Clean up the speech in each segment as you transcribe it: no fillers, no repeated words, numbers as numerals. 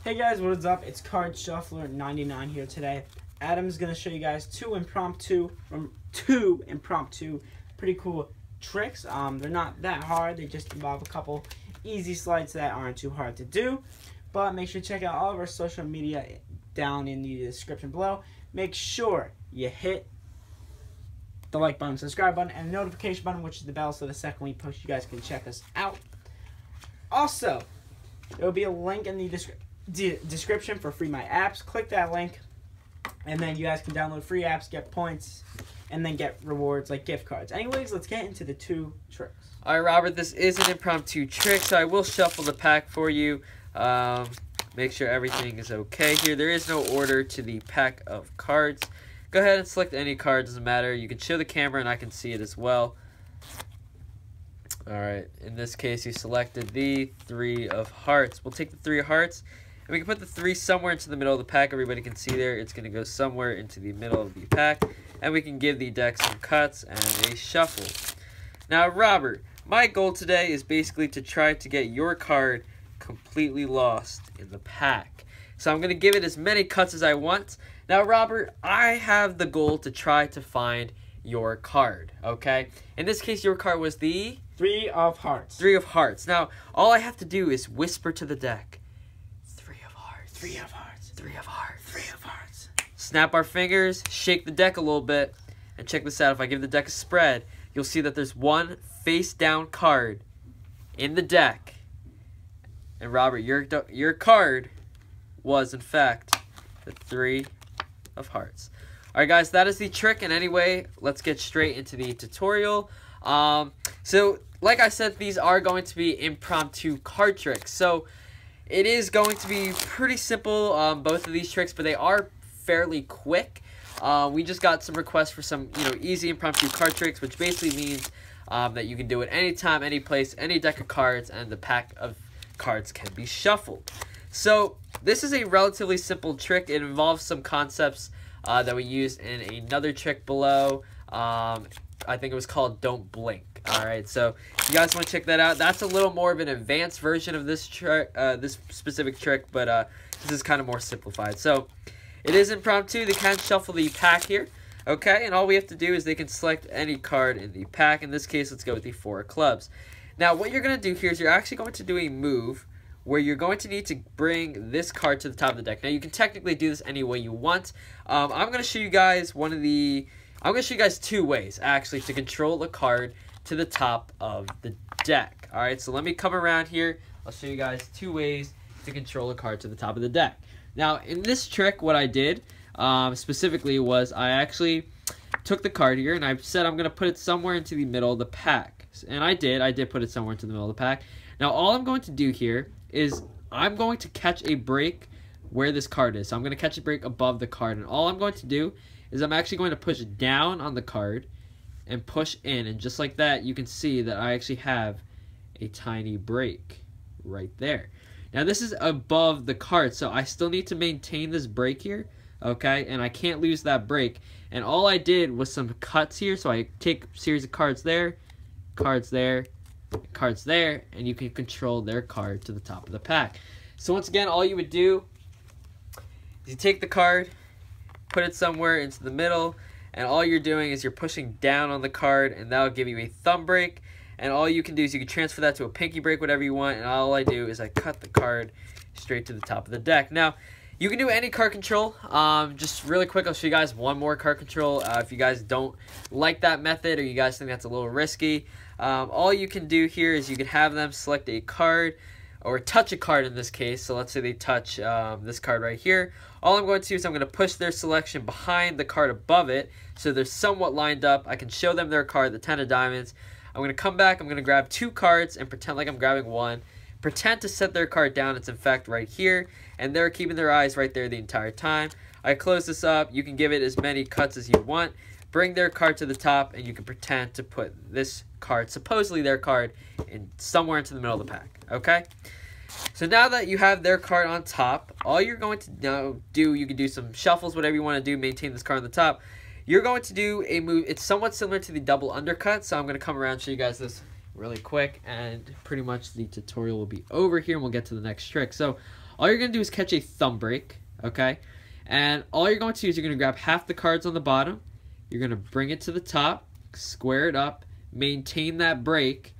Hey guys, what is up? It's Card Shuffler 99 here today. Adam's gonna show you guys two impromptu, pretty cool tricks. They're not that hard. They just involve a couple easy slides that aren't too hard to do. But make sure to check out all of our social media down in the description below. Make sure you hit the like button, subscribe button, and the notification button, which is the bell, so the second we post, you guys can check us out. Also, there will be a link in the description for free my apps. Click that link, and then you guys can download free apps, get points, and then get rewards like gift cards. Anyways, let's get into the two tricks. All right, Robert, this is an impromptu trick, so I will shuffle the pack for you. Make sure everything is okay here. There is no order to the pack of cards. Go ahead and select any card, doesn't matter. You can show the camera and I can see it as well. All right, in this case, you selected the 3 of hearts. We'll take the 3 of hearts, and we can put the 3 somewhere into the middle of the pack. Everybody can see there. It's going to go somewhere into the middle of the pack, and we can give the deck some cuts and a shuffle. Now, Robert, my goal today is basically to try to get your card completely lost in the pack. So I'm going to give it as many cuts as I want. Now, Robert, I have the goal to try to find your card, okay? In this case, your card was the 3 of hearts. 3 of hearts. Now, all I have to do is whisper to the deck, 3 of hearts. 3 of hearts. 3 of hearts. 3 of hearts. Snap our fingers, shake the deck a little bit, and check this out. If I give the deck a spread, you'll see that there's one face-down card in the deck. And Robert, your card was, in fact, the 3 of hearts. Alright guys, that is the trick, and anyway, let's get straight into the tutorial. So, like I said, these are going to be impromptu card tricks. So, it is going to be pretty simple, both of these tricks, but they are fairly quick. We just got some requests for some, easy impromptu card tricks, which basically means that you can do it anytime, any place, any deck of cards, and the pack of cards can be shuffled. So, this is a relatively simple trick. It involves some concepts that we used in another trick below. I think it was called Don't Blink. Alright, so if you guys want to check that out, that's a little more of an advanced version of this trick, this specific trick, but this is kind of more simplified. So it is impromptu. They can shuffle the pack here, okay, and all we have to do is they can select any card in the pack. In this case, let's go with the 4 of clubs. Now, what you're going to do here is you're actually going to do a move where you're going to need to bring this card to the top of the deck. Now, you can technically do this any way you want. I'm going to show you guys I'm going to show you guys 2 ways, actually, to control the card to the top of the deck. Alright, so let me come around here. I'll show you guys 2 ways to control a card to the top of the deck. Now, in this trick, what I did specifically was I actually took the card here, and I said I'm going to put it somewhere into the middle of the pack. And I did put it somewhere into the middle of the pack. Now, all I'm going to do here is I'm going to catch a break where this card is. So I'm going to catch a break above the card, and all I'm going to do is I'm actually going to push down on the card and push in, and just like that, you can see that I actually have a tiny break right there. Now, this is above the card, so I still need to maintain this break here, okay, and I can't lose that break. And all I did was some cuts here, so I take a series of cards there, cards there, cards there, and you can control their card to the top of the pack. So once again, all you would do is you take the card, put it somewhere into the middle, and all you're doing is you're pushing down on the card, and that'll give you a thumb break. And all you can do is you can transfer that to a pinky break, whatever you want, and all I do is I cut the card straight to the top of the deck. Now, you can do any card control. Just really quick, I'll show you guys one more card control. If you guys don't like that method, or you guys think that's a little risky, all you can do here is you can have them select a card, or touch a card in this case. So let's say they touch this card right here. All I'm going to do is I'm going to push their selection behind the card above it, so they're somewhat lined up. I can show them their card, the 10 of diamonds. I'm going to come back, I'm going to grab 2 cards and pretend like I'm grabbing 1. Pretend to set their card down. It's in fact right here, and they're keeping their eyes right there the entire time. I close this up. You can give it as many cuts as you want. Bring their card to the top, and you can pretend to put this card, supposedly their card, in somewhere into the middle of the pack, okay? So now that you have their card on top, all you're going to now do, you can do some shuffles, whatever you want to do, maintain this card on the top. You're going to do a move. It's somewhat similar to the double undercut, so I'm going to come around and show you guys this really quick, and pretty much the tutorial will be over here, and we'll get to the next trick. So all you're going to do is catch a thumb break, okay? And all you're going to do is you're going to grab half the cards on the bottom. You're going to bring it to the top, square it up, maintain that break,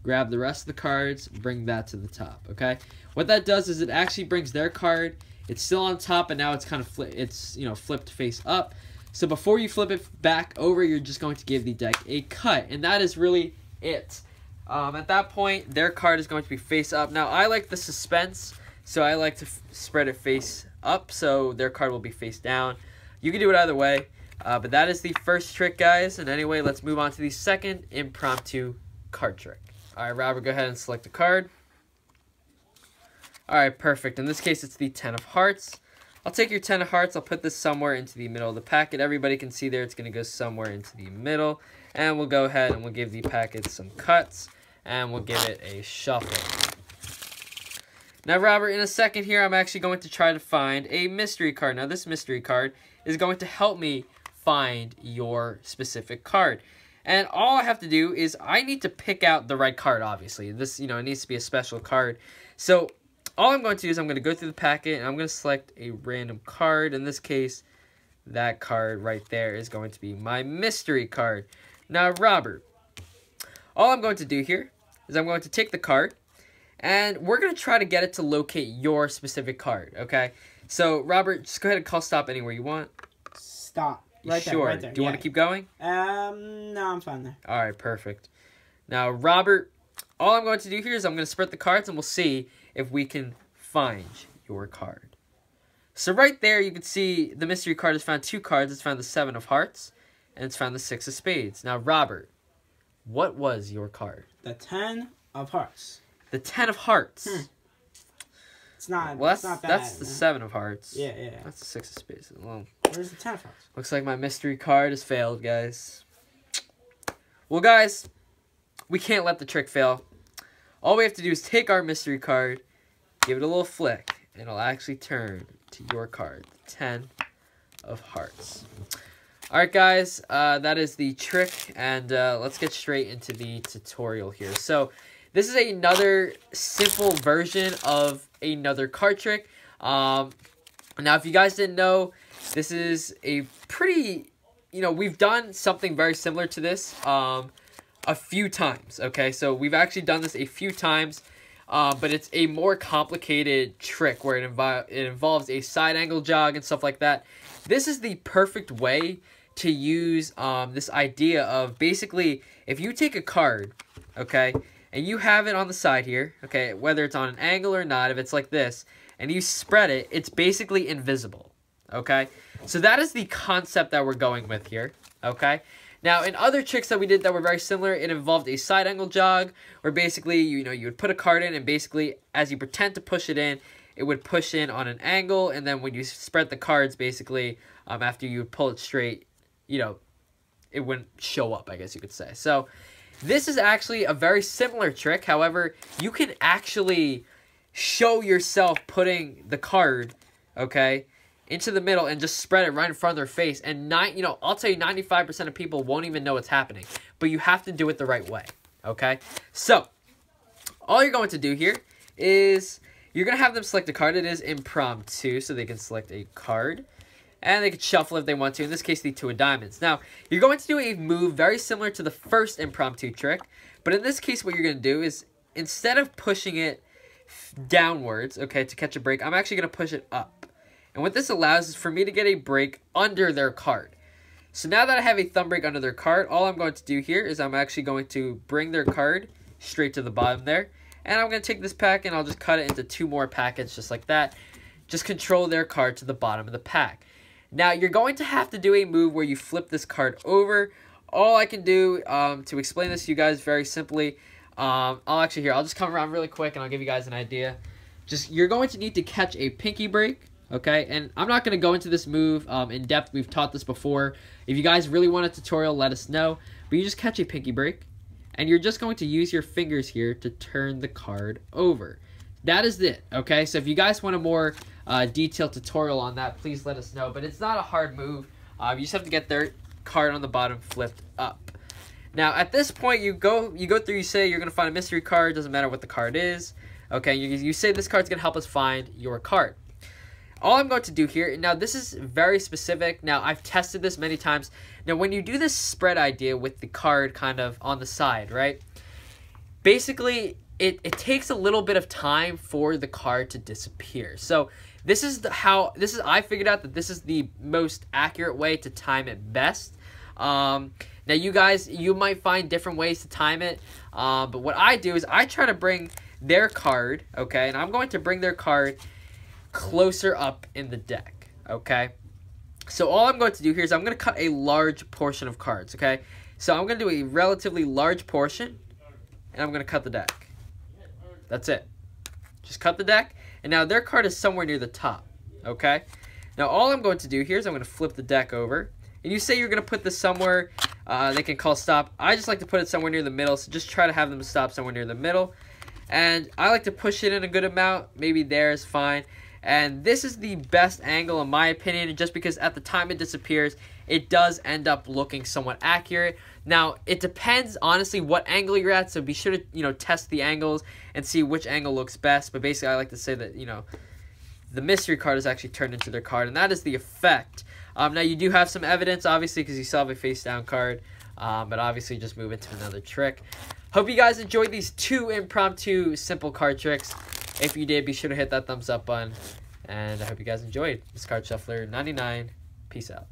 grab the rest of the cards, bring that to the top, okay? What that does is it actually brings their card. It's still on top, and now it's kind of flipped face up. So before you flip it back over, you're just going to give the deck a cut, and that is really it. At that point, their card is going to be face up. Now, I like the suspense, so I like to spread it face up, so their card will be face down. You can do it either way, but that is the first trick, guys. And anyway, let's move on to the second impromptu card trick. All right, Robert, go ahead and select a card. All right, perfect. In this case, it's the 10 of hearts. I'll take your 10 of hearts. I'll put this somewhere into the middle of the packet. Everybody can see there it's going to go somewhere into the middle. And we'll go ahead and we'll give the packet some cuts. And we'll give it a shuffle. Now, Robert, in a second here, I'm actually going to try to find a mystery card. Now, this mystery card is going to help me find your specific card. And all I have to do is I need to pick out the right card, obviously. This, it needs to be a special card. So all I'm going to do is I'm going to go through the packet, and I'm going to select a random card. In this case, that card right there is going to be my mystery card. Now, Robert, all I'm going to do here is I'm going to take the card, and we're going to try to get it to locate your specific card, okay? So, Robert, just go ahead and call stop anywhere you want. Stop. Right there, sure. right there. Do you want to keep going? No, I'm fine there. All right, perfect. Now, Robert, all I'm going to do here is I'm going to spread the cards, and we'll see if we can find your card. So right there, you can see the mystery card has found two cards. It's found the 7 of hearts, and it's found the 6 of spades. Now, Robert, what was your card? The 10 of hearts. The 10 of hearts. It's not. Well, it's not bad. that's the 7 of hearts. Yeah. That's the 6 of spades. Well, where's the 10 of hearts? Looks like my mystery card has failed, guys. Well, guys, we can't let the trick fail. All we have to do is take our mystery card, give it a little flick, and it'll actually turn to your card, the 10 of hearts. All right, guys, that is the trick, and let's get straight into the tutorial here. So this is another simple version of another card trick. Now, if you guys didn't know, this is a pretty, we've done something very similar to this a few times, okay? So we've actually done this a few times, but it's a more complicated trick where it involves a side angle jog and stuff like that. This is the perfect way to use this idea of basically, if you take a card, okay, and you have it on the side here, okay, whether it's on an angle or not, if it's like this, and you spread it, it's basically invisible, okay? So that is the concept that we're going with here, okay? Now, in other tricks that we did that were very similar, it involved a side angle jog, where basically, you would put a card in, and basically, as you pretend to push it in, it would push in on an angle, and then when you spread the cards, basically, after you pull it straight, it wouldn't show up, I guess you could say. So this is actually a very similar trick. However, you can actually show yourself putting the card, okay, into the middle and just spread it right in front of their face. And I'll tell you, 95% of people won't even know what's happening. But you have to do it the right way, okay? So all you're going to do here is you're going to have them select a card. It is impromptu, so they can select a card. And they can shuffle if they want to. In this case, the 2 of diamonds. Now, you're going to do a move very similar to the first impromptu trick. But in this case, what you're going to do is, instead of pushing it downwards, okay, to catch a break, I'm actually going to push it up. And what this allows is for me to get a break under their card. So now that I have a thumb break under their card, all I'm going to do here is I'm actually going to bring their card straight to the bottom there. And I'm going to take this pack and I'll just cut it into 2 more packets just like that. Just control their card to the bottom of the pack. Now, you're going to have to do a move where you flip this card over. All I can do to explain this to you guys very simply, I'll just come around really quick and I'll give you guys an idea. You're going to need to catch a pinky break, okay? And I'm not going to go into this move in depth. We've taught this before. If you guys really want a tutorial, let us know. But you just catch a pinky break, and you're just going to use your fingers here to turn the card over. That is it, okay? So if you guys want a more detailed tutorial on that, please let us know. But it's not a hard move. You just have to get their card on the bottom flipped up. Now, at this point, you go through, you say you're going to find a mystery card. Doesn't matter what the card is. Okay, you say this card's going to help us find your card. All I'm going to do here, now this is very specific. Now, I've tested this many times. Now, when you do this spread idea with the card kind of on the side, right? Basically, it takes a little bit of time for the card to disappear. So, I figured out that this is the most accurate way to time it best. Now, you guys, you might find different ways to time it. But what I do is I try to bring their card, okay? And I'm going to bring their card closer up in the deck, okay? So all I'm going to do here is I'm going to cut a large portion of cards, okay? So I'm going to do a relatively large portion, and I'm going to cut the deck. That's it. Just cut the deck, and now their card is somewhere near the top, okay? Now all I'm going to do here is I'm going to flip the deck over, and you say you're going to put this somewhere they can call stop. I just like to put it somewhere near the middle, so just try to have them stop somewhere near the middle. And I like to push it in a good amount. Maybe there is fine. And this is the best angle in my opinion, just because at the time it disappears, it does end up looking somewhat accurate. Now, it depends, honestly, what angle you're at, so be sure to, test the angles and see which angle looks best. But basically, I like to say that, the mystery card is actually turned into their card, and that is the effect. Now, you do have some evidence, obviously, because you still have a face-down card, but obviously just move into another trick. Hope you guys enjoyed these 2 impromptu simple card tricks. If you did, be sure to hit that thumbs up button. And I hope you guys enjoyed. This Card Shuffler 99. Peace out.